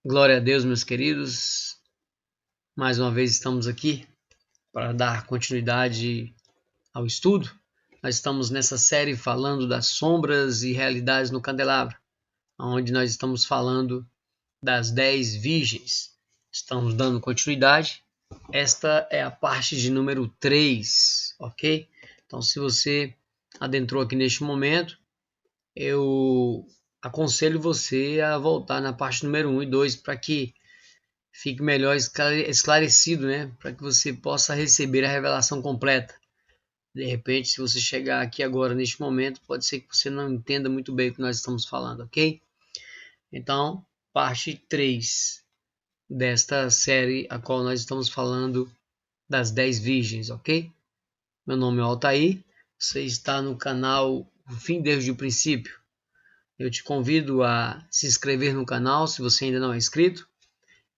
Glória a Deus, meus queridos. Mais uma vez estamos aqui para dar continuidade ao estudo. Nós estamos nessa série falando das sombras e realidades no candelabro, onde nós estamos falando das 10 virgens. Estamos dando continuidade. Esta é a parte de número 3, ok? Então, se você adentrou aqui neste momento, eu aconselho você a voltar na parte número 1 e 2 para que fique melhor esclarecido, né? Para que você possa receber a revelação completa. De repente, se você chegar aqui agora, neste momento, pode ser que você não entenda muito bem o que nós estamos falando, ok? Então, parte 3 desta série, a qual nós estamos falando das 10 virgens, ok? Meu nome é Altair, você está no canal Fim desde o Princípio. Eu te convido a se inscrever no canal, se você ainda não é inscrito.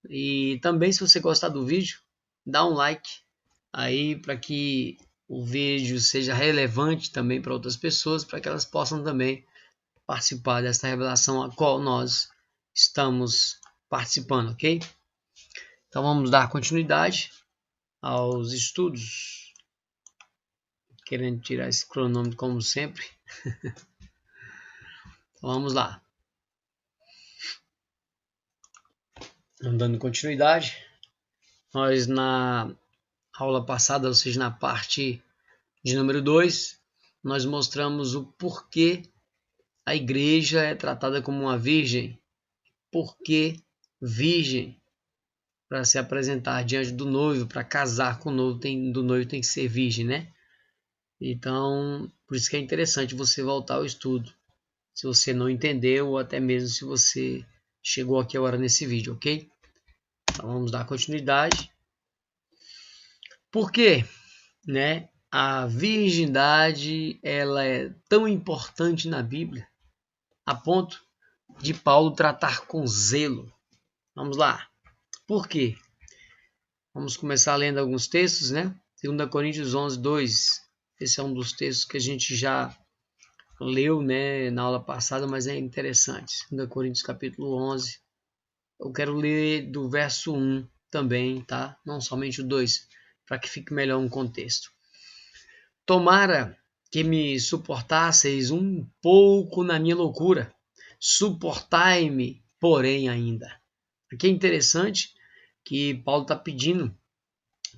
E também, se você gostar do vídeo, dá um like aí para que o vídeo seja relevante também para outras pessoas, para que elas possam também participar desta revelação a qual nós estamos participando, ok? Então vamos dar continuidade aos estudos, querendo tirar esse cronômetro como sempre. Então vamos lá. Dando continuidade, nós na aula passada, ou seja, na parte de número 2, nós mostramos o porquê a igreja é tratada como uma virgem. Porquê virgem? Para se apresentar diante do noivo, para casar com o noivo, do noivo tem que ser virgem, né? Então, por isso que é interessante você voltar ao estudo, se você não entendeu ou até mesmo se você chegou aqui agora nesse vídeo, ok? Então vamos dar continuidade. Por quê? Né? A virgindade ela é tão importante na Bíblia a ponto de Paulo tratar com zelo. Vamos lá. Por quê? Vamos começar lendo alguns textos, né? 2 Coríntios 11, 2. Esse é um dos textos que a gente já leu, né, na aula passada, mas é interessante. 2 Coríntios capítulo 11. Eu quero ler do verso 1 também, tá? Não somente o 2, para que fique melhor um contexto. Tomara que me suportasseis um pouco na minha loucura. Suportai-me, porém, ainda. Aqui é interessante que Paulo está pedindo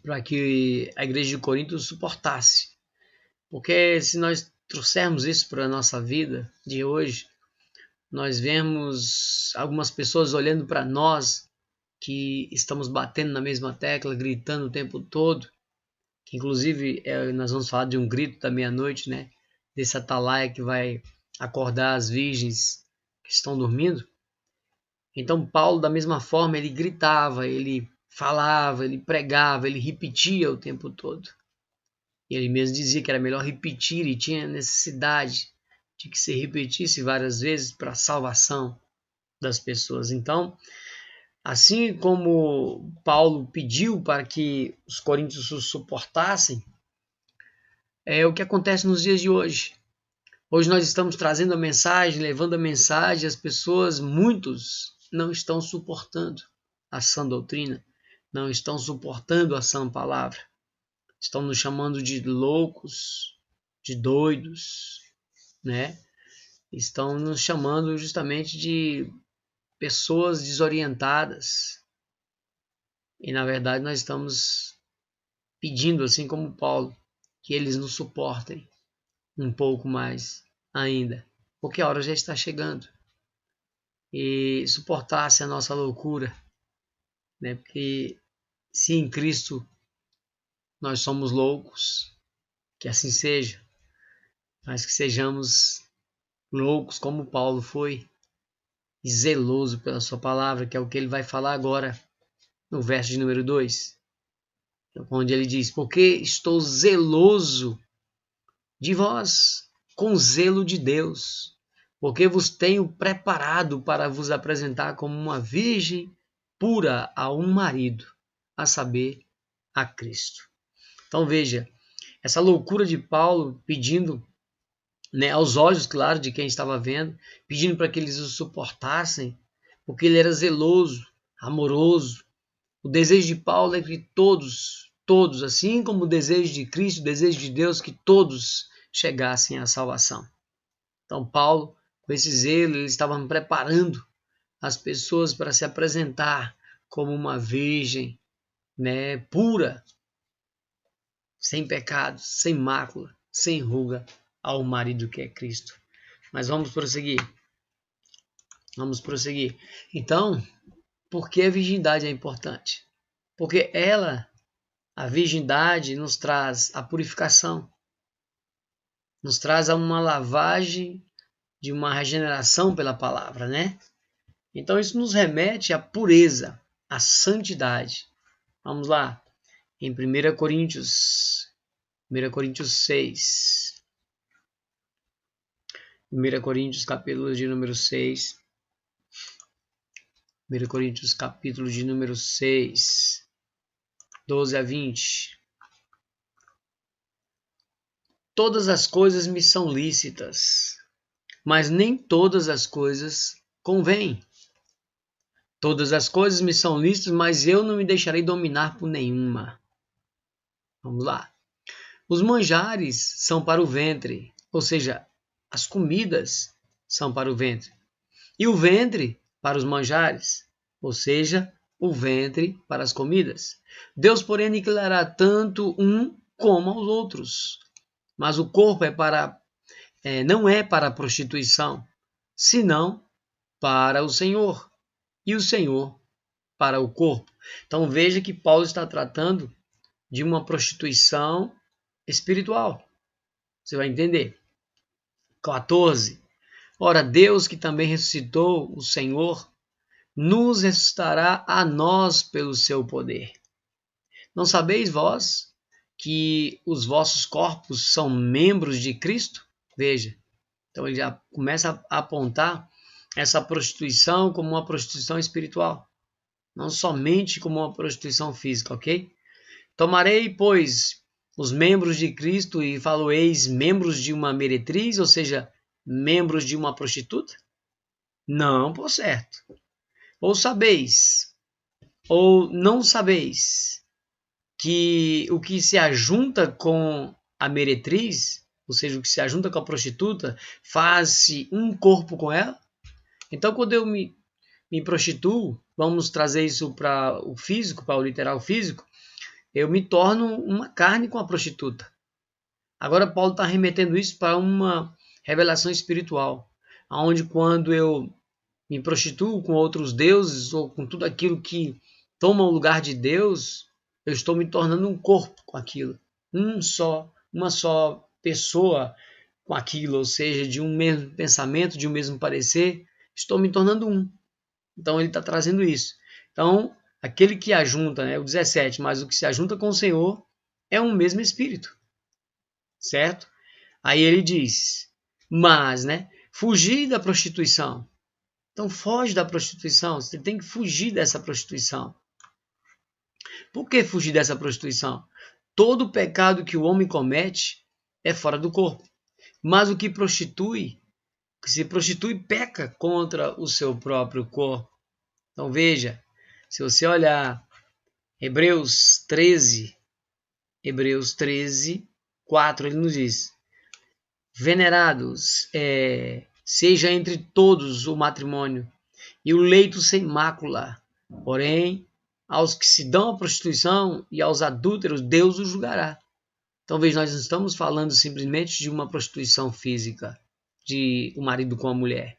para que a igreja de Corinto suportasse. Porque se nós trouxermos isso para a nossa vida de hoje, nós vemos algumas pessoas olhando para nós que estamos batendo na mesma tecla, gritando o tempo todo, que inclusive nós vamos falar de um grito da meia-noite, né? Desse atalaia que vai acordar as virgens que estão dormindo. Então Paulo, da mesma forma, ele gritava, ele falava, ele pregava, ele repetia o tempo todo. E ele mesmo dizia que era melhor repetir e tinha necessidade de que se repetisse várias vezes para a salvação das pessoas. Então, assim como Paulo pediu para que os coríntios o suportassem, é o que acontece nos dias de hoje. Hoje nós estamos trazendo a mensagem, levando a mensagem, as pessoas, muitos, não estão suportando a sã doutrina, não estão suportando a sã palavra. Estão nos chamando de loucos, de doidos, né? Estão nos chamando justamente de pessoas desorientadas. E na verdade nós estamos pedindo, assim como Paulo, que eles nos suportem um pouco mais ainda, porque a hora já está chegando. E suportasse a nossa loucura, né? Porque se em Cristo nós somos loucos, que assim seja, mas que sejamos loucos como Paulo foi, e zeloso pela sua palavra, que é o que ele vai falar agora no verso de número 2, onde ele diz: porque estou zeloso de vós, com zelo de Deus, porque vos tenho preparado para vos apresentar como uma virgem pura a um marido, a saber, a Cristo. Então veja, essa loucura de Paulo pedindo, né, aos olhos, claro, de quem estava vendo, pedindo para que eles o suportassem, porque ele era zeloso, amoroso. O desejo de Paulo é que todos, assim como o desejo de Cristo, o desejo de Deus, que todos chegassem à salvação. Então Paulo, com esse zelo, ele estava preparando as pessoas para se apresentar como uma virgem, né, pura, sem pecado, sem mácula, sem ruga, ao marido que é Cristo. Mas vamos prosseguir. Então, por que a virgindade é importante? Porque a virgindade, nos traz a purificação, nos traz uma lavagem de uma regeneração pela palavra, né? Então isso nos remete à pureza, à santidade. Vamos lá, em 1 Coríntios 6. 1 Coríntios, capítulo de número 6. 1 Coríntios, capítulo de número 6, 12 a 20. Todas as coisas me são lícitas, mas nem todas as coisas convêm. Todas as coisas me são lícitas, mas eu não me deixarei dominar por nenhuma. Vamos lá. Os manjares são para o ventre, ou seja, as comidas são para o ventre. E o ventre para os manjares, ou seja, o ventre para as comidas. Deus, porém, aniquilará tanto um como aos outros. Mas o corpo não é para a prostituição, senão para o Senhor, e o Senhor para o corpo. Então veja que Paulo está tratando de uma prostituição espiritual. Você vai entender. 14. Ora, Deus que também ressuscitou o Senhor, nos ressuscitará a nós pelo seu poder. Não sabeis vós que os vossos corpos são membros de Cristo? Veja, então ele já começa a apontar essa prostituição como uma prostituição espiritual, não somente como uma prostituição física, ok? Tomarei, pois, os membros de Cristo e falo-eis membros de uma meretriz, ou seja, membros de uma prostituta? Não, por certo. Ou sabeis, ou não sabeis, que o que se ajunta com a meretriz, ou seja, o que se ajunta com a prostituta, faz-se um corpo com ela? Então, quando eu me prostituo, vamos trazer isso para o físico, para o literal físico, eu me torno uma carne com a prostituta. Agora Paulo está remetendo isso para uma revelação espiritual, onde quando eu me prostituo com outros deuses ou com tudo aquilo que toma o lugar de Deus, eu estou me tornando um corpo com aquilo, uma só pessoa com aquilo, ou seja, de um mesmo pensamento, de um mesmo parecer, estou me tornando um. Então ele está trazendo isso. Então, aquele que ajunta, o 17, mas o que se ajunta com o Senhor é um mesmo espírito. Certo? Aí ele diz, mas, fugir da prostituição. Então foge da prostituição, você tem que fugir dessa prostituição. Por que fugir dessa prostituição? Todo pecado que o homem comete é fora do corpo. Mas o que se prostitui, peca contra o seu próprio corpo. Então veja, se você olhar Hebreus 13, 4, ele nos diz: venerados, seja entre todos o matrimônio e o leito sem mácula. Porém, aos que se dão à prostituição e aos adúlteros, Deus os julgará. Então veja, nós não estamos falando simplesmente de uma prostituição física, de o marido com a mulher.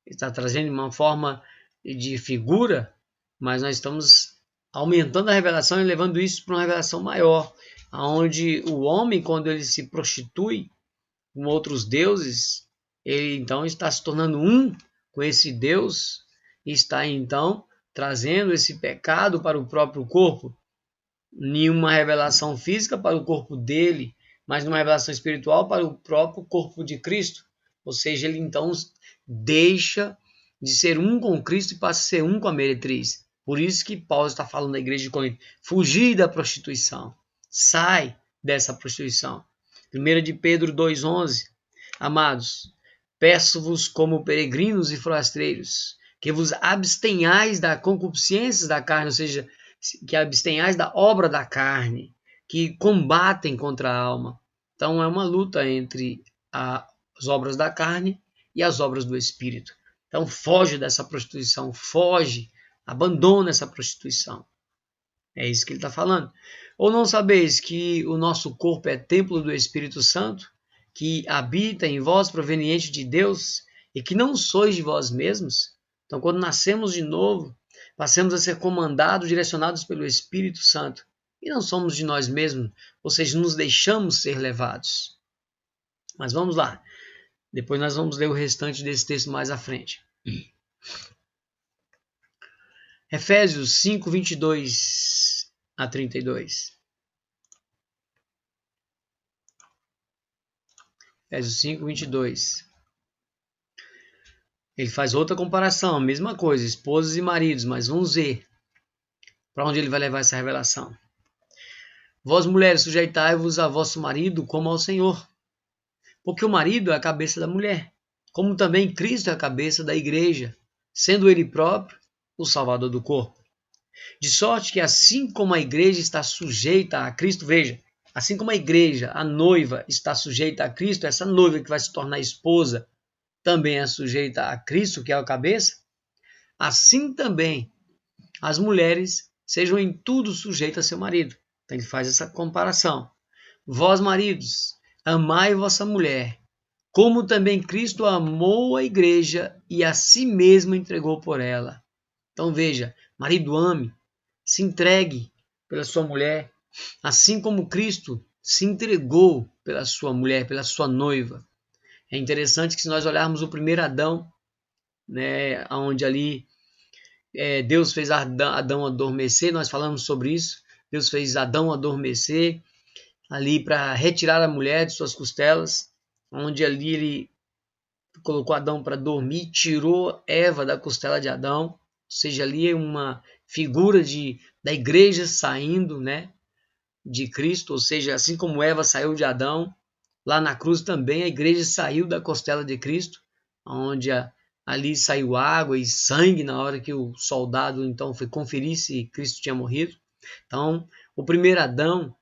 Ele está trazendo uma forma de figura, mas nós estamos aumentando a revelação e levando isso para uma revelação maior, onde o homem, quando ele se prostitui com outros deuses, ele então está se tornando um com esse Deus e está então trazendo esse pecado para o próprio corpo, nenhuma revelação física para o corpo dele, mas numa revelação espiritual para o próprio corpo de Cristo. Ou seja, ele então deixa de ser um com Cristo e passa a ser um com a meretriz. Por isso que Paulo está falando na igreja de Corinto, fugir da prostituição, sai dessa prostituição. 1 de Pedro 2,11, amados, peço-vos como peregrinos e forasteiros, que vos abstenhais da concupiscência da carne, ou seja, que abstenhais da obra da carne, que combatem contra a alma. Então é uma luta entre as obras da carne e as obras do Espírito. Então foge dessa prostituição, foge, abandona essa prostituição. É isso que ele está falando. Ou não sabeis que o nosso corpo é templo do Espírito Santo, que habita em vós, proveniente de Deus, e que não sois de vós mesmos? Então, quando nascemos de novo, passamos a ser comandados, direcionados pelo Espírito Santo, e não somos de nós mesmos, ou seja, nos deixamos ser levados. Mas vamos lá. Depois nós vamos ler o restante desse texto mais à frente. Efésios 5, 22 a 32. Efésios 5, 22. Ele faz outra comparação, a mesma coisa, esposas e maridos, mas vamos ver para onde ele vai levar essa revelação. Vós, mulheres, sujeitai-vos a vosso marido como ao Senhor, porque o marido é a cabeça da mulher, como também Cristo é a cabeça da igreja, sendo ele próprio o Salvador do corpo. De sorte que assim como a igreja está sujeita a Cristo, veja, assim como a igreja, a noiva, está sujeita a Cristo, essa noiva que vai se tornar esposa, também é sujeita a Cristo, que é a cabeça, assim também as mulheres sejam em tudo sujeitas a seu marido. Então ele faz essa comparação. Vós, maridos, amai vossa mulher, como também Cristo amou a igreja e a si mesmo entregou por ela. Então veja, marido, ame, se entregue pela sua mulher, assim como Cristo se entregou pela sua mulher, pela sua noiva. É interessante que se nós olharmos o primeiro Adão, né, onde ali Deus fez Adão adormecer, nós falamos sobre isso, Deus fez Adão adormecer ali para retirar a mulher de suas costelas, onde ali ele colocou Adão para dormir, tirou Eva da costela de Adão, ou seja, ali é uma figura da igreja saindo, né, de Cristo, ou seja, assim como Eva saiu de Adão, lá na cruz também a igreja saiu da costela de Cristo, onde ali saiu água e sangue na hora que o soldado então foi conferir se Cristo tinha morrido. Então, o primeiro Adão,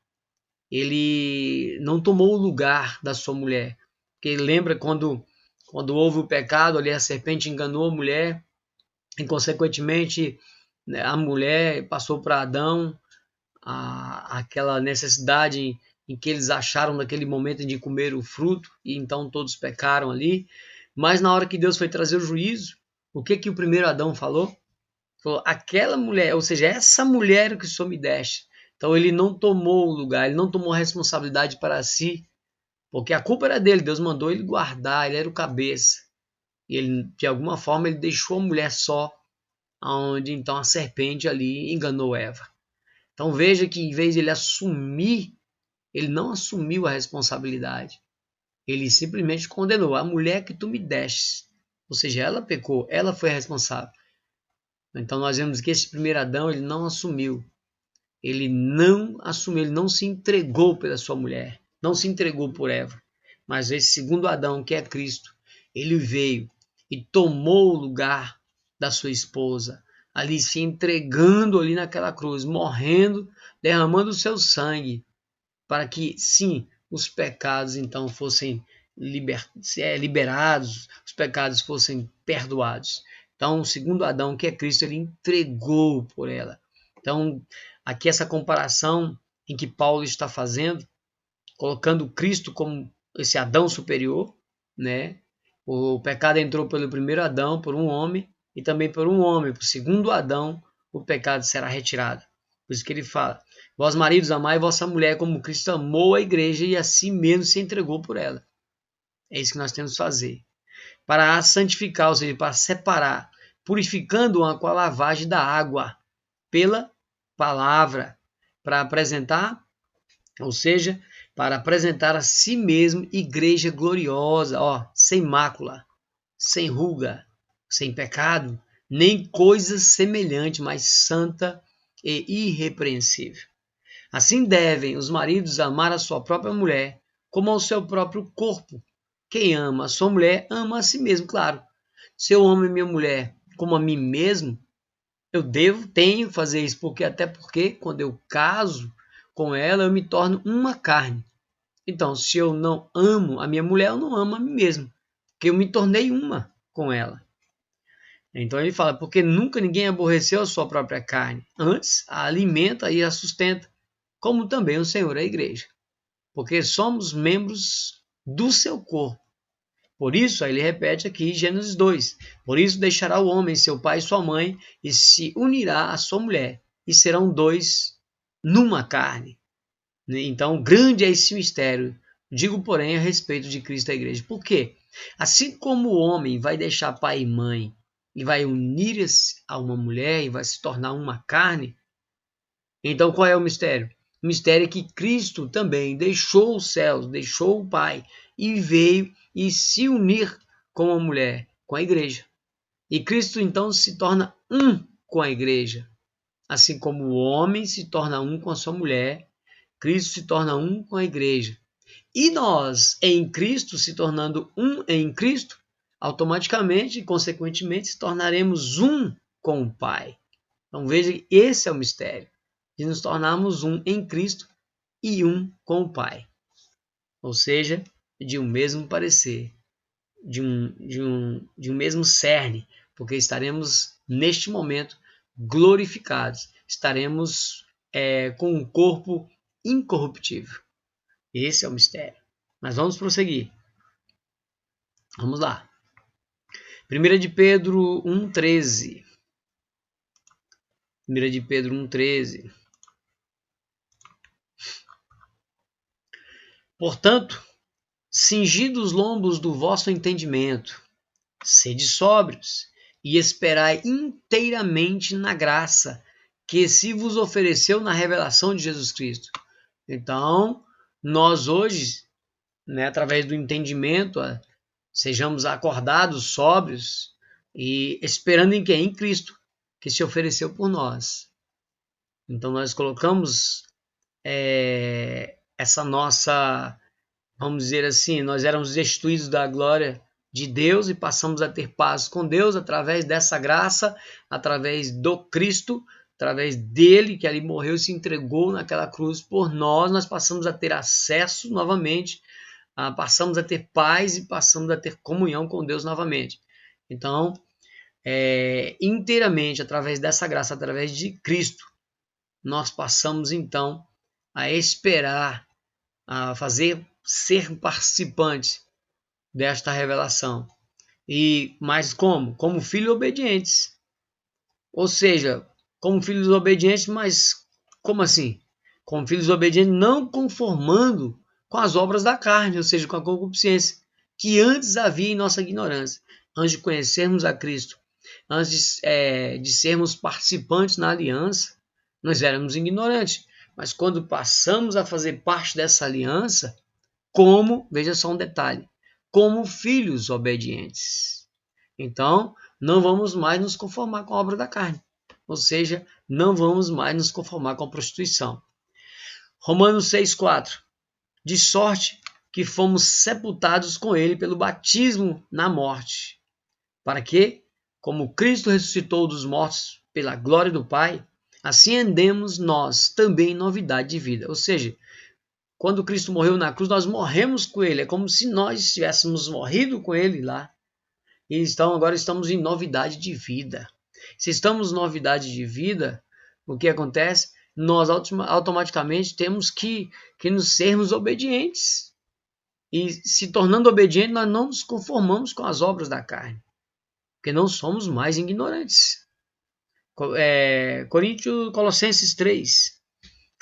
ele não tomou o lugar da sua mulher, porque lembra quando houve o pecado, ali a serpente enganou a mulher, e consequentemente a mulher passou para Adão aquela necessidade em que eles acharam naquele momento de comer o fruto, e então todos pecaram ali. Mas na hora que Deus foi trazer o juízo, o que o primeiro Adão falou? Falou, aquela mulher, ou seja, essa mulher que o Senhor me deste. Então ele não tomou o lugar, ele não tomou a responsabilidade para si, porque a culpa era dele, Deus mandou ele guardar, ele era o cabeça. E ele, de alguma forma, ele deixou a mulher só, onde então a serpente ali enganou Eva. Então veja que em vez de ele assumir, ele não assumiu a responsabilidade. Ele simplesmente condenou a mulher que tu me deste. Ou seja, ela pecou, ela foi a responsável. Então nós vemos que esse primeiro Adão, ele não assumiu. Ele não se entregou pela sua mulher, não se entregou por Eva. Mas esse segundo Adão, que é Cristo, ele veio e tomou o lugar da sua esposa, ali se entregando ali naquela cruz, morrendo, derramando o seu sangue, para que, sim, os pecados então fossem liberados, os pecados fossem perdoados. Então, o segundo Adão, que é Cristo, ele entregou por ela. Então, aqui essa comparação em que Paulo está fazendo, colocando Cristo como esse Adão superior, né? O pecado entrou pelo primeiro Adão, por um homem, e também por um homem, por segundo Adão, o pecado será retirado. Por isso que ele fala, vós maridos amai vossa mulher como Cristo amou a igreja e a si mesmo se entregou por ela. É isso que nós temos que fazer. Para a santificar, ou seja, para separar, purificando-a com a lavagem da água, pela palavra, para apresentar, ou seja, para apresentar a si mesmo igreja gloriosa, sem mácula, sem ruga, sem pecado, nem coisa semelhante, mas santa e irrepreensível. Assim devem os maridos amar a sua própria mulher como ao seu próprio corpo. Quem ama a sua mulher, ama a si mesmo, claro. Se eu amo a minha mulher como a mim mesmo, eu tenho que fazer isso, até porque quando eu caso com ela, eu me torno uma carne. Então, se eu não amo a minha mulher, eu não amo a mim mesmo, porque eu me tornei uma com ela. Então ele fala, porque nunca ninguém aborreceu a sua própria carne, antes a alimenta e a sustenta, como também o Senhor a igreja, porque somos membros do seu corpo. Por isso, aí ele repete aqui Gênesis 2, por isso deixará o homem seu pai e sua mãe e se unirá à sua mulher, e serão dois numa carne. Então, grande é esse mistério. Digo, porém, a respeito de Cristo e da igreja. Por quê? Assim como o homem vai deixar pai e mãe e vai unir-se a uma mulher e vai se tornar uma carne, então qual é o mistério? O mistério é que Cristo também deixou os céus, deixou o Pai e veio e se unir com a mulher, com a igreja. E Cristo então se torna um com a igreja. Assim como o homem se torna um com a sua mulher, Cristo se torna um com a igreja. E nós, em Cristo, se tornando um em Cristo, automaticamente e consequentemente se tornaremos um com o Pai. Então veja que esse é o mistério, de nos tornarmos um em Cristo e um com o Pai. Ou seja, de um mesmo parecer, de um mesmo cerne, porque estaremos neste momento glorificados, estaremos com um corpo incorruptível. Esse é o mistério. Mas vamos prosseguir. Vamos lá. 1 de Pedro 1,13. 1 de Pedro 1,13. Portanto, cingindo os lombos do vosso entendimento, sede sóbrios e esperai inteiramente na graça que se vos ofereceu na revelação de Jesus Cristo. Então, nós hoje, através do entendimento, sejamos acordados, sóbrios e esperando em quem? Em Cristo, que se ofereceu por nós. Então, nós colocamos essa nossa, vamos dizer assim, nós éramos destituídos da glória de Deus e passamos a ter paz com Deus através dessa graça, através do Cristo, através dele que ali morreu e se entregou naquela cruz por nós, nós passamos a ter acesso novamente, passamos a ter paz e passamos a ter comunhão com Deus novamente. Então, inteiramente através dessa graça, através de Cristo, nós passamos então a esperar, a ser participantes desta revelação. Mas como? Como filhos obedientes. Ou seja, como filhos obedientes, mas como assim? Como filhos obedientes não conformando com as obras da carne, ou seja, com a concupiscência, que antes havia em nossa ignorância. Antes de conhecermos a Cristo, antes de sermos participantes na aliança, nós éramos ignorantes. Mas quando passamos a fazer parte dessa aliança, veja só um detalhe, como filhos obedientes. Então, não vamos mais nos conformar com a obra da carne. Ou seja, não vamos mais nos conformar com a prostituição. Romanos 6,4. De sorte que fomos sepultados com ele pelo batismo na morte, para que, como Cristo ressuscitou dos mortos pela glória do Pai, assim andemos nós também em novidade de vida. Ou seja, quando Cristo morreu na cruz, nós morremos com ele. É como se nós tivéssemos morrido com ele lá. E então agora estamos em novidade de vida. Se estamos em novidade de vida, o que acontece? Nós automaticamente temos que nos sermos obedientes. E se tornando obedientes, nós não nos conformamos com as obras da carne. Porque não somos mais ignorantes. Colossenses 3.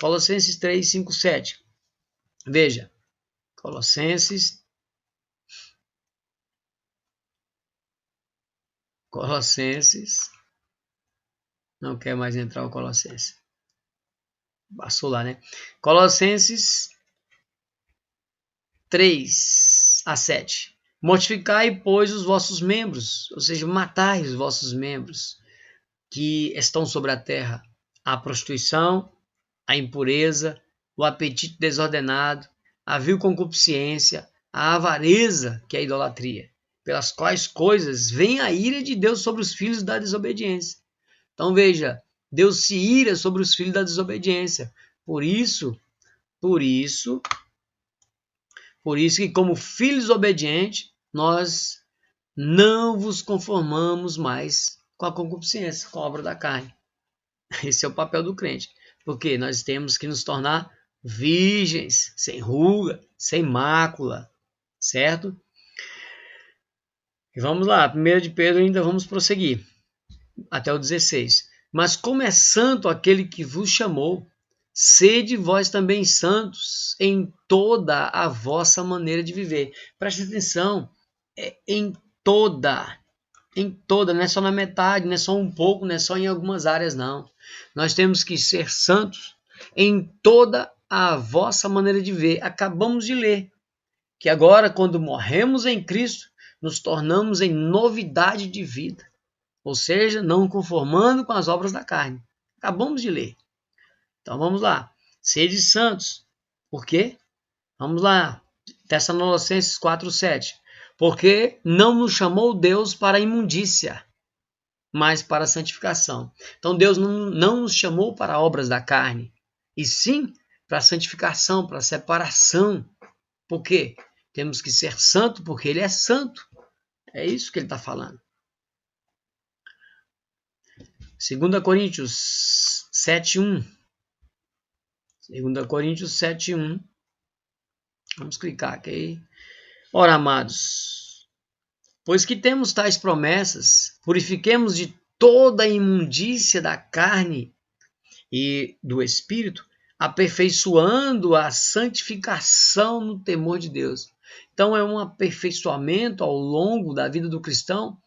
Colossenses 3, 5, 7. Veja. Colossenses, não quer mais entrar o Colossenses, passou lá, né? Colossenses 3 a 7. Mortificai, pois, os vossos membros, ou seja, matai os vossos membros que estão sobre a terra, a prostituição, a impureza, o apetite desordenado, a vil concupiscência, a avareza, que é a idolatria. pelas quais coisas vem a ira de Deus sobre os filhos da desobediência. Então veja, Deus se ira sobre os filhos da desobediência. Por isso que como filhos obedientes, nós não vos conformamos mais com a concupiscência, com a obra da carne. Esse é o papel do crente. Porque nós temos que nos tornar virgens, sem ruga, sem mácula, certo? E vamos lá, 1 de Pedro ainda vamos prosseguir, até o 16. Mas como é santo aquele que vos chamou, sede vós também santos em toda a vossa maneira de viver. Preste atenção, em toda, não é só na metade, não é só um pouco, não é só em algumas áreas, não. Nós temos que ser santos em toda a vossa maneira de ver. Acabamos de ler que agora, quando morremos em Cristo, nos tornamos em novidade de vida. Ou seja, não conformando com as obras da carne. Acabamos de ler. Então vamos lá. Sede santos. Por quê? Vamos lá. Tessalonicenses 4:7. Porque não nos chamou Deus para a imundícia, mas para a santificação. Então Deus não nos chamou para obras da carne, e sim para a santificação, para a separação. Por quê? Temos que ser santo porque Ele é santo. É isso que ele está falando. 2 Coríntios 7:1. 2 Coríntios 7:1. Vamos clicar aqui. Ora, amados, pois que temos tais promessas, purifiquemos de toda a imundícia da carne e do espírito, aperfeiçoando a santificação no temor de Deus. Então é um aperfeiçoamento ao longo da vida do cristão.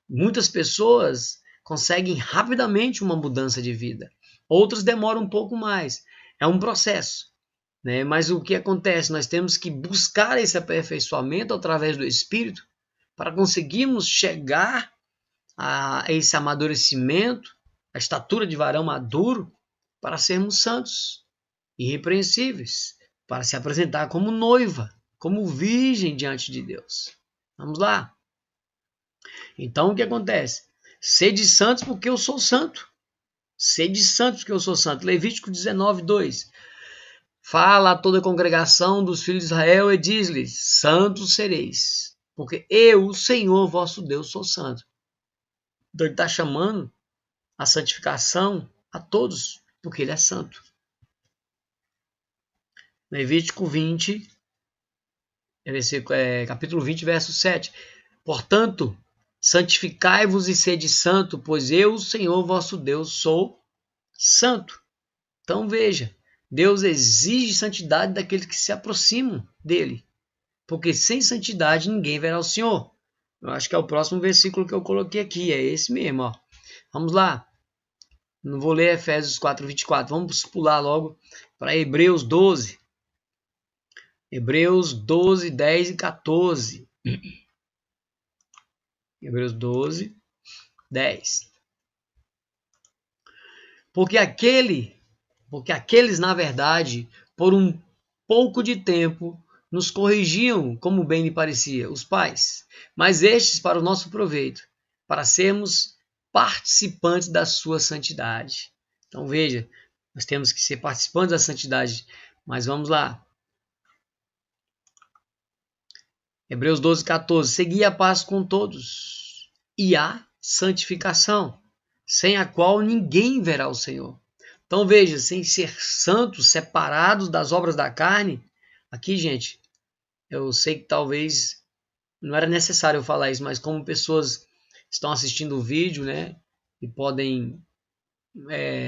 Muitas pessoas conseguem rapidamente uma mudança de vida. Outras demoram um pouco mais. É um processo, né? Mas o que acontece? Nós temos que buscar esse aperfeiçoamento através do Espírito para conseguirmos chegar a esse amadurecimento, a estatura de varão maduro, para sermos santos, irrepreensíveis, para se apresentar como noiva, como virgem diante de Deus. Vamos lá. Então o que acontece? Sede santos porque eu sou santo. Sede santos porque eu sou santo. Levítico 19:2. Fala a toda a congregação dos filhos de Israel e diz-lhes: santos sereis, porque eu, o Senhor vosso Deus, sou santo. Então ele está chamando a santificação a todos, porque ele é santo. Levítico 20, capítulo 20, verso 7. Portanto, santificai-vos e sede santo, pois eu, o Senhor vosso Deus, sou santo. Então veja, Deus exige santidade daqueles que se aproximam dele, porque sem santidade ninguém verá o Senhor. Eu acho que é o próximo versículo que eu coloquei aqui, é esse mesmo. Ó. Vamos lá, não vou ler Efésios 4:24, vamos pular logo para Hebreus 12. Hebreus 12, 10 e 14. Hebreus 12, 10. Porque aqueles, na verdade, por um pouco de tempo, nos corrigiam como bem lhe parecia, os pais, mas estes para o nosso proveito, para sermos participantes da sua santidade. Então veja, nós temos que ser participantes da santidade, mas vamos lá. Hebreus 12, 14. Segui a paz com todos e a santificação, sem a qual ninguém verá o Senhor. Então veja, sem ser santos, separados das obras da carne, aqui, gente, eu sei que talvez não era necessário eu falar isso, mas como pessoas estão assistindo o vídeo, né, e podem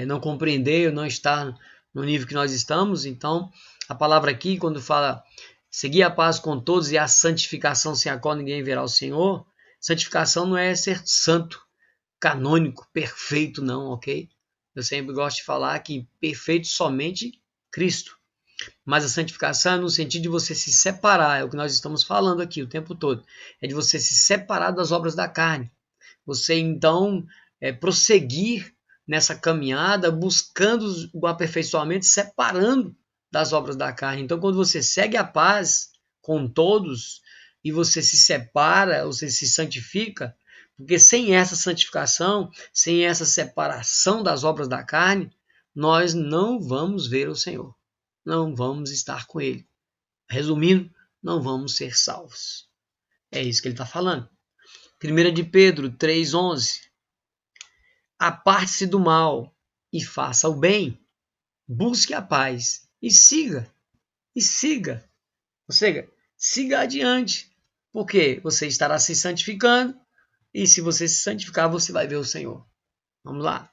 não compreender ou não estar no nível que nós estamos, então a palavra aqui, quando fala seguir a paz com todos e a santificação sem a qual ninguém verá o Senhor, santificação não é ser santo, canônico, perfeito não, ok? Eu sempre gosto de falar que perfeito somente Cristo. Mas a santificação é no sentido de você se separar, é o que nós estamos falando aqui o tempo todo. É de você se separar das obras da carne. Você então prosseguir nessa caminhada, buscando o aperfeiçoamento, separando das obras da carne. Então, quando você segue a paz com todos e você se separa, você se santifica, porque sem essa santificação, sem essa separação das obras da carne, nós não vamos ver o Senhor, não vamos estar com Ele. Resumindo, não vamos ser salvos. É isso que ele está falando. 1 de Pedro 3,11. Aparte-se do mal e faça o bem, busque a paz e siga. Ou seja, siga adiante, porque você estará se santificando e se você se santificar, você vai ver o Senhor. Vamos lá.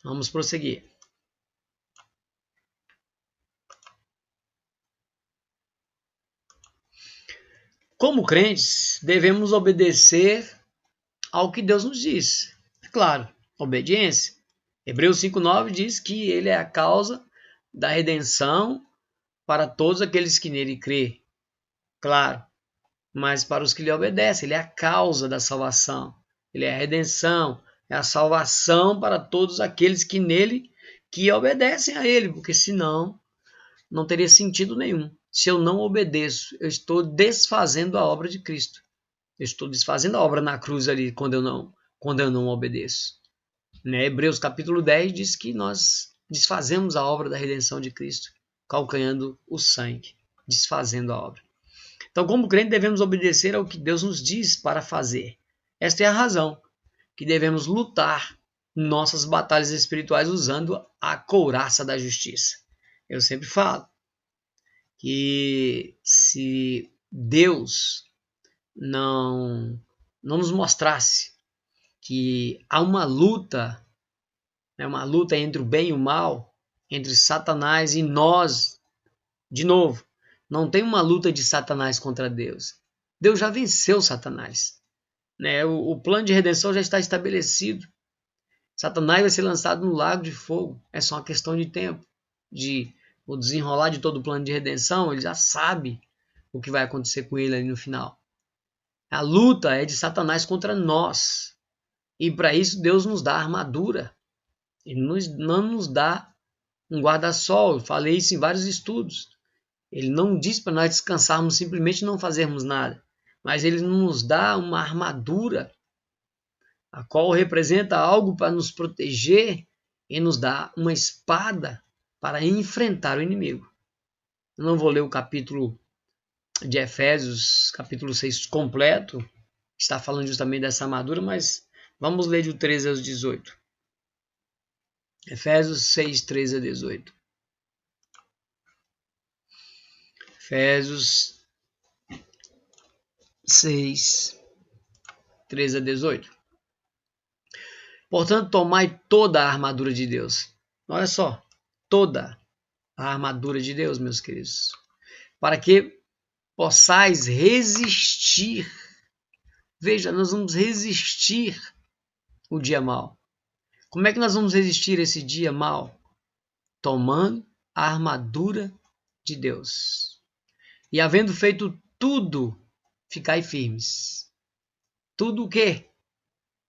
Vamos prosseguir. Como crentes, devemos obedecer ao que Deus nos diz. É claro, obediência. Hebreus 5,9 diz que ele é a causa da redenção para todos aqueles que nele crê. Claro, mas para os que lhe obedecem, ele é a causa da salvação. Ele é a redenção, é a salvação para todos aqueles que nele que obedecem a ele, porque senão não teria sentido nenhum. Se eu não obedeço, eu estou desfazendo a obra de Cristo. Eu estou desfazendo a obra na cruz ali quando eu não obedeço. Né? Hebreus capítulo 10 diz que nós desfazemos a obra da redenção de Cristo, calcanhando o sangue, desfazendo a obra. Então, como crente, devemos obedecer ao que Deus nos diz para fazer. Esta é a razão que devemos lutar nossas batalhas espirituais usando a couraça da justiça. Eu sempre falo que se Deus não nos mostrasse que há uma luta entre o bem e o mal, entre Satanás e nós, de novo, não tem uma luta de Satanás contra Deus. Deus já venceu Satanás. Né? O plano de redenção já está estabelecido. Satanás vai ser lançado no lago de fogo. É só uma questão de tempo. O desenrolar de todo o plano de redenção, ele já sabe o que vai acontecer com ele ali no final. A luta é de Satanás contra nós. E para isso Deus nos dá armadura. Ele não nos dá um guarda-sol. Eu falei isso em vários estudos. Ele não diz para nós descansarmos simplesmente não fazermos nada. Mas ele nos dá uma armadura, a qual representa algo para nos proteger e nos dá uma espada para enfrentar o inimigo. Eu não vou ler o capítulo de Efésios, capítulo 6 completo, que está falando justamente dessa armadura, mas vamos ler de 13 aos 18. Efésios 6, 13 a 18. Efésios 6, 13 a 18. Portanto, tomai toda a armadura de Deus. Olha só, toda a armadura de Deus, meus queridos, para que possais resistir. Veja, nós vamos resistir o dia mau. Como é que nós vamos resistir esse dia mau? Tomando a armadura de Deus. E havendo feito tudo, ficai firmes. Tudo o quê?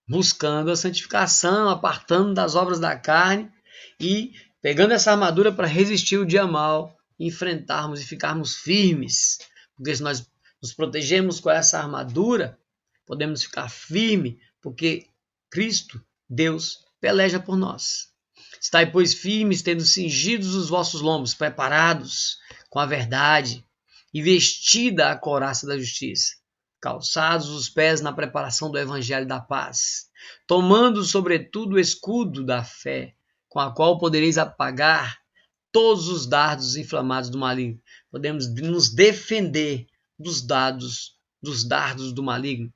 Buscando a santificação, apartando das obras da carne e pegando essa armadura para resistir o dia mau, enfrentarmos e ficarmos firmes. Porque se nós nos protegemos com essa armadura, podemos ficar firmes, porque Cristo, Deus, peleja por nós. Estai, pois, firmes, tendo cingidos os vossos lombos, preparados com a verdade e vestida a couraça da justiça, calçados os pés na preparação do evangelho da paz, tomando sobretudo o escudo da fé, com a qual podereis apagar todos os dardos inflamados do maligno. Podemos nos defender dos dardos do maligno.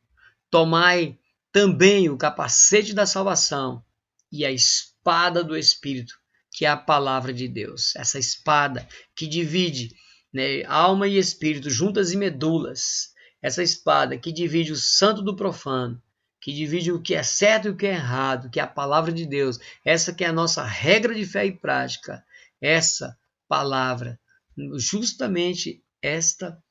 Tomai também o capacete da salvação e a espada do Espírito, que é a palavra de Deus. Essa espada que divide, né, alma e espírito, juntas e medulas. Essa espada que divide o santo do profano, que divide o que é certo e o que é errado, que é a palavra de Deus. Essa que é a nossa regra de fé e prática. Essa palavra, justamente esta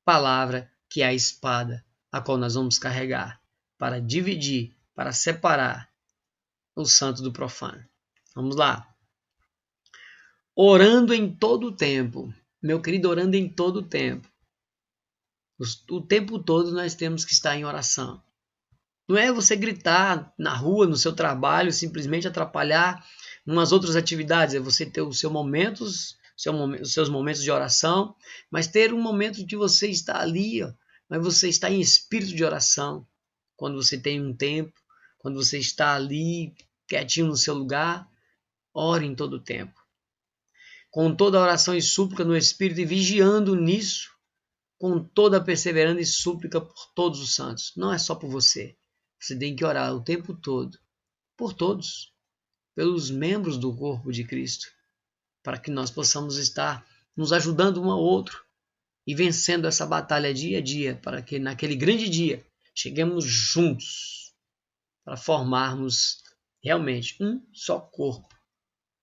palavra que é a espada, a qual nós vamos carregar para dividir, para separar o santo do profano. Vamos lá. Orando em todo o tempo. meu querido, orando em todo o tempo. O tempo todo nós temos que estar em oração. Não é você gritar na rua, no seu trabalho, simplesmente atrapalhar umas outras atividades. É você ter os seus momentos, os seus momentos de oração, mas ter um momento que você está ali, ó, mas você está em espírito de oração. Quando você tem um tempo, quando você está ali quietinho no seu lugar, ore em todo o tempo. Com toda a oração e súplica no espírito e vigiando nisso, com toda a perseverança e súplica por todos os santos. Não é só por você. Você tem que orar o tempo todo, por todos, pelos membros do corpo de Cristo, para que nós possamos estar nos ajudando um ao outro e vencendo essa batalha dia a dia, para que naquele grande dia cheguemos juntos para formarmos realmente um só corpo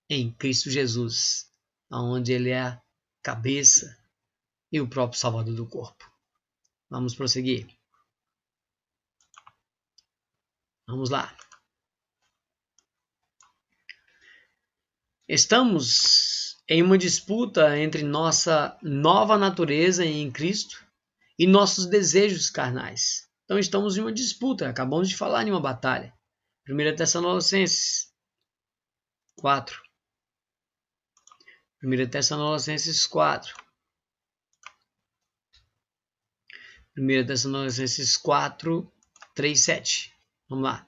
em Cristo Jesus, onde Ele é a cabeça e o próprio Salvador do corpo. Vamos prosseguir. Vamos lá. Estamos em uma disputa entre nossa nova natureza em Cristo e nossos desejos carnais. Então estamos em uma disputa, acabamos de falar em uma batalha. 1 Tessalonicenses 4. 1 Tessalonicenses 4. 1 Tessalonicenses 4, 3, 7. Vamos lá.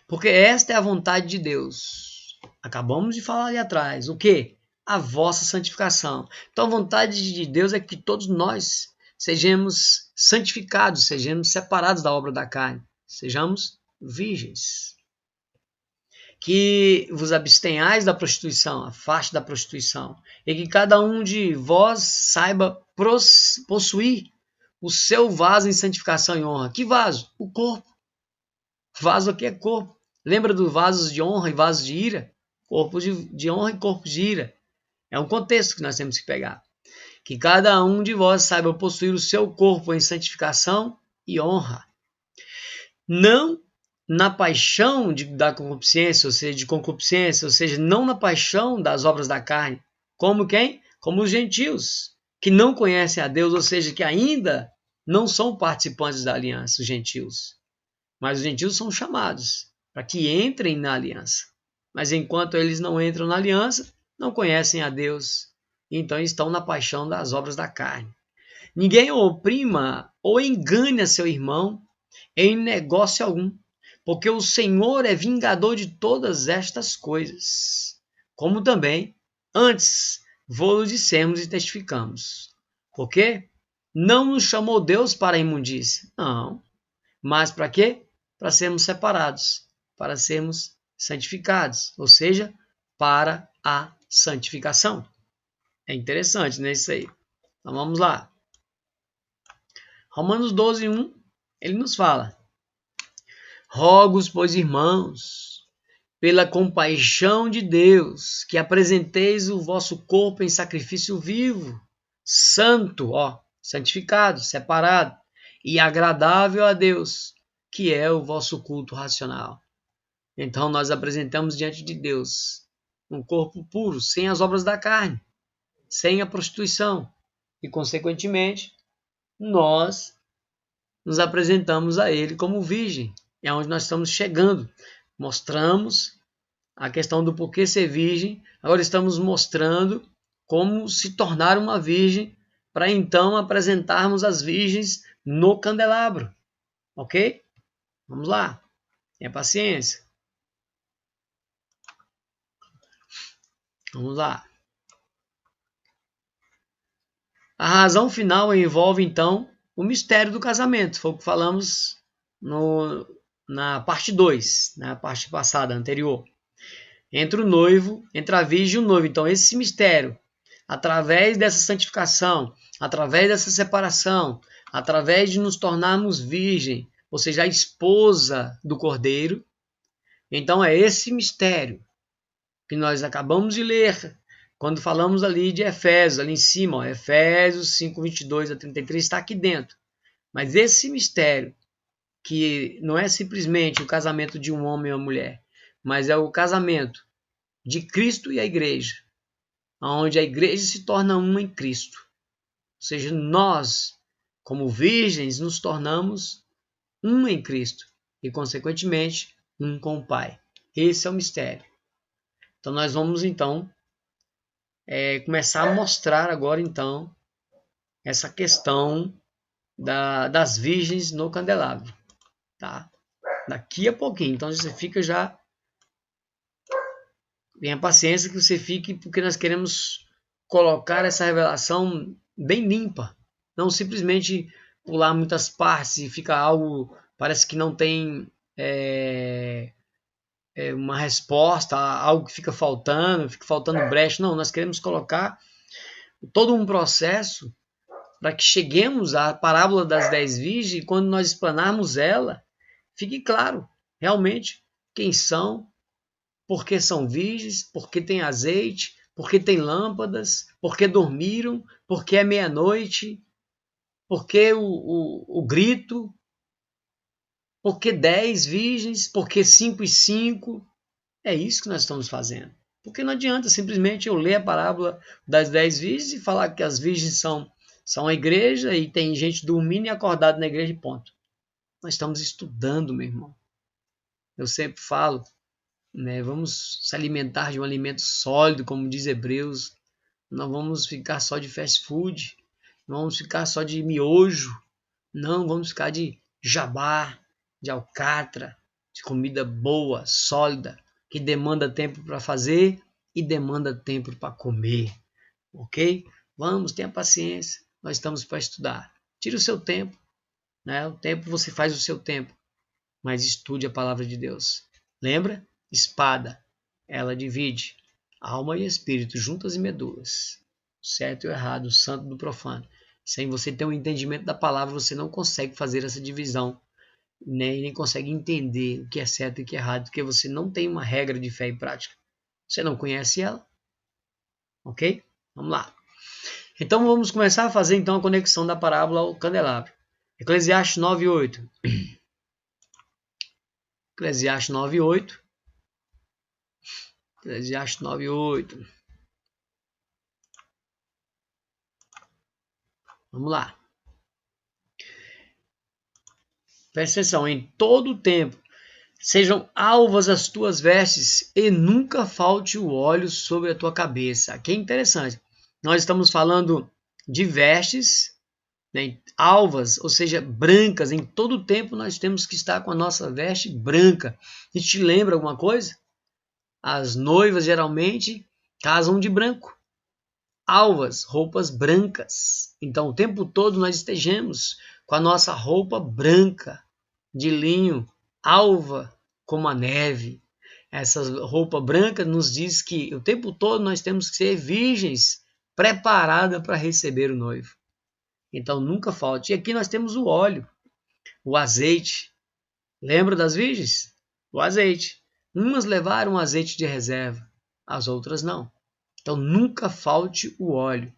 Porque esta é a vontade de Deus. Acabamos de falar ali atrás. O quê? A vossa santificação. Então a vontade de Deus é que todos nós sejamos santificados, sejamos separados da obra da carne, sejamos virgens. Que vos abstenhais da prostituição, afaste da prostituição, e que cada um de vós saiba possuir o seu vaso em santificação e honra. Que vaso? O corpo. Vaso aqui é corpo. Lembra dos vasos de honra e vasos de ira? Corpo de honra e corpo de ira. É um contexto que nós temos que pegar. Que cada um de vós saiba possuir o seu corpo em santificação e honra. Não na paixão da concupiscência, ou seja, não na paixão das obras da carne. Como quem? Como os gentios, que não conhecem a Deus, ou seja, que ainda não são participantes da aliança, os gentios. Mas os gentios são chamados para que entrem na aliança. Mas enquanto eles não entram na aliança, não conhecem a Deus. Então estão na paixão das obras da carne. Ninguém oprima ou engane a seu irmão em negócio algum, porque o Senhor é vingador de todas estas coisas. Como também antes vô-lo dissemos e testificamos. Por quê? Não nos chamou Deus para a imundícia. Não. Mas para quê? Para sermos separados, para sermos santificados, ou seja, para a santificação. É interessante, né, isso aí. Então vamos lá. Romanos 12, 1, ele nos fala: rogo-os, pois, irmãos, pela compaixão de Deus, que apresenteis o vosso corpo em sacrifício vivo, santo, santificado, separado e agradável a Deus, que é o vosso culto racional. Então nós apresentamos diante de Deus um corpo puro, sem as obras da carne, sem a prostituição, e consequentemente nós nos apresentamos a Ele como virgem. É onde nós estamos chegando. Mostramos a questão do porquê ser virgem, agora estamos mostrando como se tornar uma virgem, para então apresentarmos as virgens no candelabro. Ok? Vamos lá. Tenha paciência. Vamos lá. A razão final envolve, então, o mistério do casamento. Foi o que falamos na parte 2, na parte passada, anterior. Entre o noivo, entre a virgem e o noivo. Então, esse mistério, através dessa santificação, através dessa separação, através de nos tornarmos virgem, ou seja, a esposa do Cordeiro. Então, é esse mistério que nós acabamos de ler, quando falamos ali de Efésios, ali em cima, Efésios 5, 22 a 33, está aqui dentro. Mas esse mistério, que não é simplesmente o casamento de um homem e uma mulher, mas é o casamento de Cristo e a igreja, onde a igreja se torna uma em Cristo. seja, nós, como virgens, nos tornamos um em Cristo e, consequentemente, um com o Pai. Esse é o mistério. Então, nós vamos, então, começar a mostrar agora, então, essa questão das virgens no candelabro, tá? Daqui a pouquinho. Então, você fica já... Tenha paciência que você fique, porque nós queremos colocar essa revelação bem limpa. Não simplesmente pular muitas partes e ficar algo... Parece que não tem uma resposta, algo que fica faltando brecha. Não, nós queremos colocar todo um processo para que cheguemos à parábola das 10 virgens e quando nós explanarmos ela, fique claro realmente quem são, por que são virgens, por que tem azeite, por que tem lâmpadas, por que dormiram, por que é meia-noite, por que o grito, por que 10 virgens, por que 5 e 5. É isso que nós estamos fazendo. Porque não adianta simplesmente eu ler a parábola das 10 virgens e falar que as virgens são a igreja e tem gente dormindo e acordado na igreja e ponto. Nós estamos estudando, meu irmão. Eu sempre falo, né, vamos se alimentar de um alimento sólido, como diz Hebreus. Não vamos ficar só de fast food, não vamos ficar só de miojo, não vamos ficar de jabá, de alcatra, de comida boa, sólida, que demanda tempo para fazer e demanda tempo para comer, ok? Vamos, tenha paciência, nós estamos para estudar. Tire o seu tempo, né? O tempo você faz o seu tempo, mas estude a palavra de Deus. Lembra? Espada, ela divide alma e espírito, juntas e medulas, certo e errado, o santo do profano. Sem você ter um entendimento da palavra, você não consegue fazer essa divisão, né? E nem consegue entender o que é certo e o que é errado, porque você não tem uma regra de fé e prática. Você não conhece ela, ok? Vamos lá. Então vamos começar a fazer então a conexão da parábola ao candelabro. Eclesiastes 9:8. Eclesiastes 9:8. Eclesiastes 9:8. Vamos lá. Presta atenção, em todo o tempo sejam alvas as tuas vestes e nunca falte o óleo sobre a tua cabeça. Aqui é interessante. Nós estamos falando de vestes, né, alvas, ou seja, brancas. Em todo o tempo nós temos que estar com a nossa veste branca. Isso te lembra alguma coisa? As noivas geralmente casam de branco. Alvas, roupas brancas. Então o tempo todo nós estejamos com a nossa roupa branca, de linho, alva como a neve. Essa roupa branca nos diz que o tempo todo nós temos que ser virgens, preparada para receber o noivo. Então nunca falte. E aqui nós temos o óleo, o azeite. Lembra das virgens? O azeite. Umas levaram azeite de reserva, as outras não. Então nunca falte o óleo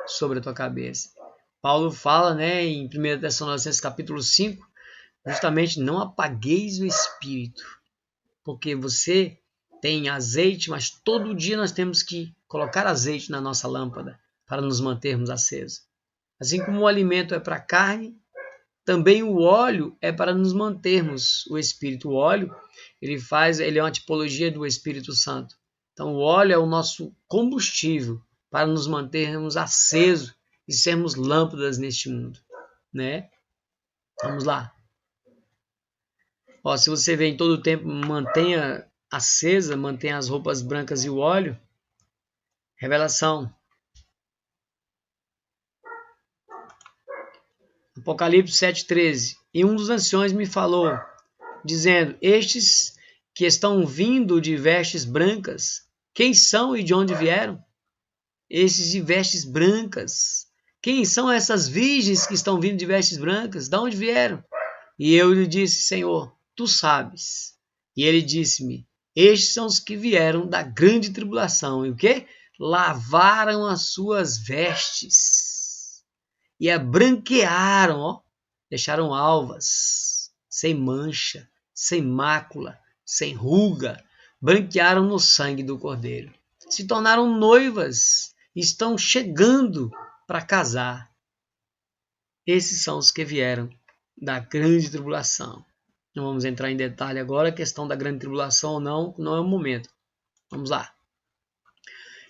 sobre a tua cabeça. Paulo fala, né, em 1 Tessalonicenses capítulo 5, justamente não apagueis o espírito, porque você tem azeite, mas todo dia nós temos que colocar azeite na nossa lâmpada para nos mantermos acesos. Assim como o alimento é para a carne, também o óleo é para nos mantermos o espírito. O óleo, ele é uma tipologia do Espírito Santo. Então o óleo é o nosso combustível para nos mantermos acesos e sermos lâmpadas neste mundo, né? Vamos lá. Ó, se você vê em todo o tempo, mantenha acesa, mantenha as roupas brancas e o óleo. Revelação. Apocalipse 7:13. E um dos anciões me falou, dizendo: estes que estão vindo de vestes brancas, quem são e de onde vieram? Estes de vestes brancas. Quem são essas virgens que estão vindo de vestes brancas? De onde vieram? E eu lhe disse: Senhor, tu sabes. E ele disse-me: estes são os que vieram da grande tribulação. E o quê? Lavaram as suas vestes e a branquearam, ó, deixaram alvas, sem mancha, sem mácula, sem ruga, branquearam no sangue do Cordeiro. Se tornaram noivas, estão chegando para casar. Esses são os que vieram da grande tribulação. Não vamos entrar em detalhe agora, a questão da grande tribulação ou não, não é o momento. Vamos lá.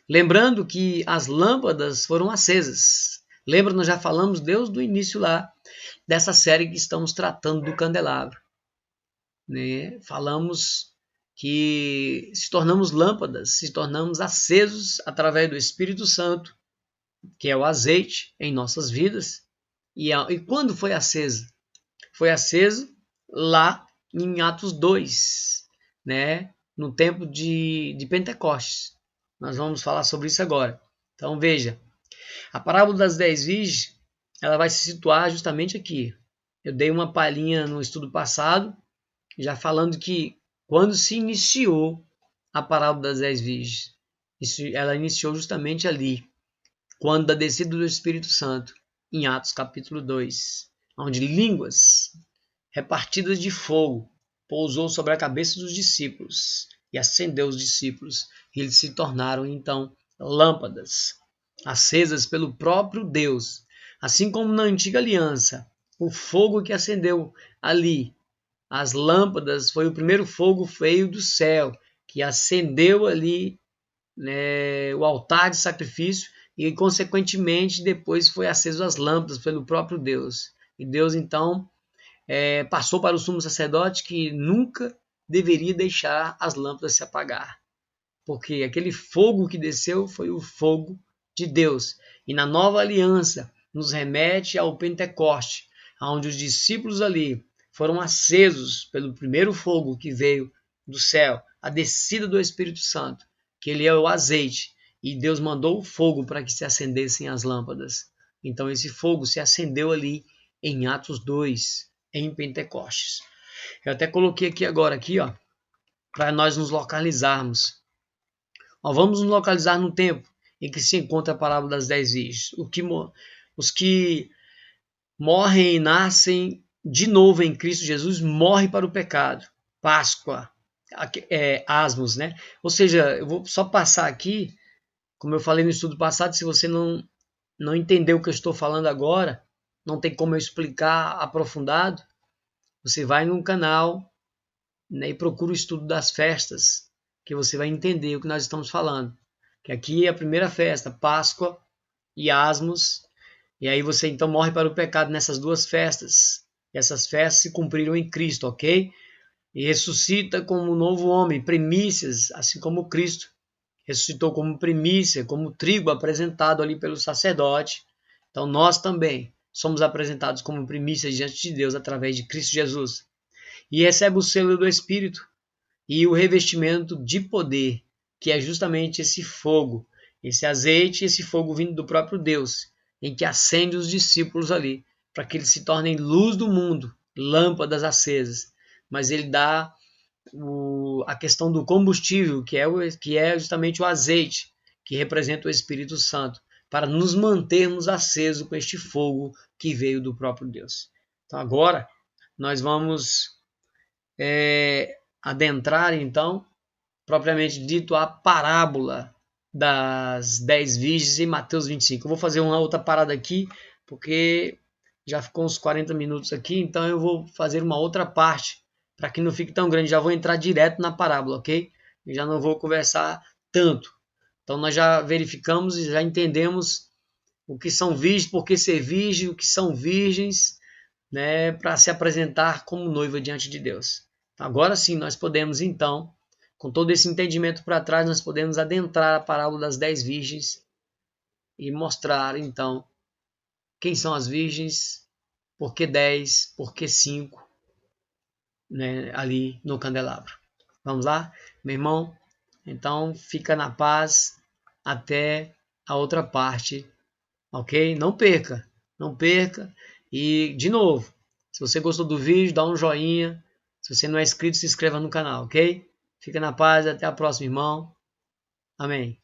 Lembrando que as lâmpadas foram acesas. Lembra, nós já falamos desde o início lá, dessa série que estamos tratando do candelabro. Né? Falamos que se tornamos lâmpadas, se tornamos acesos através do Espírito Santo, que é o azeite em nossas vidas. E quando foi acesa? Foi aceso lá em Atos 2, né? No tempo de Pentecostes. Nós vamos falar sobre isso agora. Então veja, a parábola das 10 virgens, ela vai se situar justamente aqui. Eu dei uma palhinha no estudo passado, já falando que quando se iniciou a parábola das 10 virgens, ela iniciou justamente ali, quando da descida do Espírito Santo, em Atos capítulo 2, onde línguas repartidas de fogo pousou sobre a cabeça dos discípulos e acendeu os discípulos, e eles se tornaram então lâmpadas, acesas pelo próprio Deus, assim como na antiga aliança, o fogo que acendeu ali, as lâmpadas, foi o primeiro fogo veio do céu, que acendeu ali, né, o altar de sacrifício, e consequentemente depois foi aceso as lâmpadas pelo próprio Deus. E Deus então passou para o sumo sacerdote que nunca deveria deixar as lâmpadas se apagar, porque aquele fogo que desceu foi o fogo de Deus. E na nova aliança nos remete ao Pentecoste, onde os discípulos ali foram acesos pelo primeiro fogo que veio do céu, a descida do Espírito Santo, que ele é o azeite, e Deus mandou o fogo para que se acendessem as lâmpadas. Então esse fogo se acendeu ali em Atos 2, em Pentecostes. Eu até coloquei aqui agora, ó, para nós nos localizarmos. Vamos nos localizar no tempo em que se encontra a parábola das 10 virgens. Os que morrem e nascem de novo em Cristo Jesus morrem para o pecado. Páscoa, asmos, né? Ou seja, eu vou só passar aqui, como eu falei no estudo passado, se você não entendeu o que eu estou falando agora, não tem como eu explicar aprofundado, você vai no canal, né, e procura o estudo das festas, que você vai entender o que nós estamos falando. Que aqui é a primeira festa, Páscoa e Asmos, e aí você então morre para o pecado nessas duas festas. E essas festas se cumpriram em Cristo, ok? E ressuscita como novo homem, primícias, assim como Cristo ressuscitou como primícia, como trigo apresentado ali pelo sacerdote. Então nós também somos apresentados como primícias diante de Deus através de Cristo Jesus. E recebe o selo do Espírito e o revestimento de poder, que é justamente esse fogo, esse azeite, esse fogo vindo do próprio Deus, em que acende os discípulos ali, para que eles se tornem luz do mundo, lâmpadas acesas. Mas ele dá a questão do combustível, que é justamente o azeite, que representa o Espírito Santo, para nos mantermos acesos com este fogo que veio do próprio Deus. Então agora nós vamos adentrar então, propriamente dito, a parábola das 10 virgens em Mateus 25. Eu vou fazer uma outra parada aqui, porque já ficou uns 40 minutos aqui, então eu vou fazer uma outra parte, para que não fique tão grande. Já vou entrar direto na parábola, ok? Eu já não vou conversar tanto. Então nós já verificamos e já entendemos o que são virgens, por que ser virgem, o que são virgens, né, para se apresentar como noiva diante de Deus. Agora sim, nós podemos então, com todo esse entendimento para trás, nós podemos adentrar a parábola das 10 virgens e mostrar então quem são as virgens, por que 10, por que 5, né, ali no candelabro. Vamos lá, meu irmão? Então fica na paz até a outra parte, ok? Não perca, não perca. E de novo, se você gostou do vídeo, dá um joinha. Se você não é inscrito, se inscreva no canal, ok? Fica na paz, até a próxima, irmão. Amém.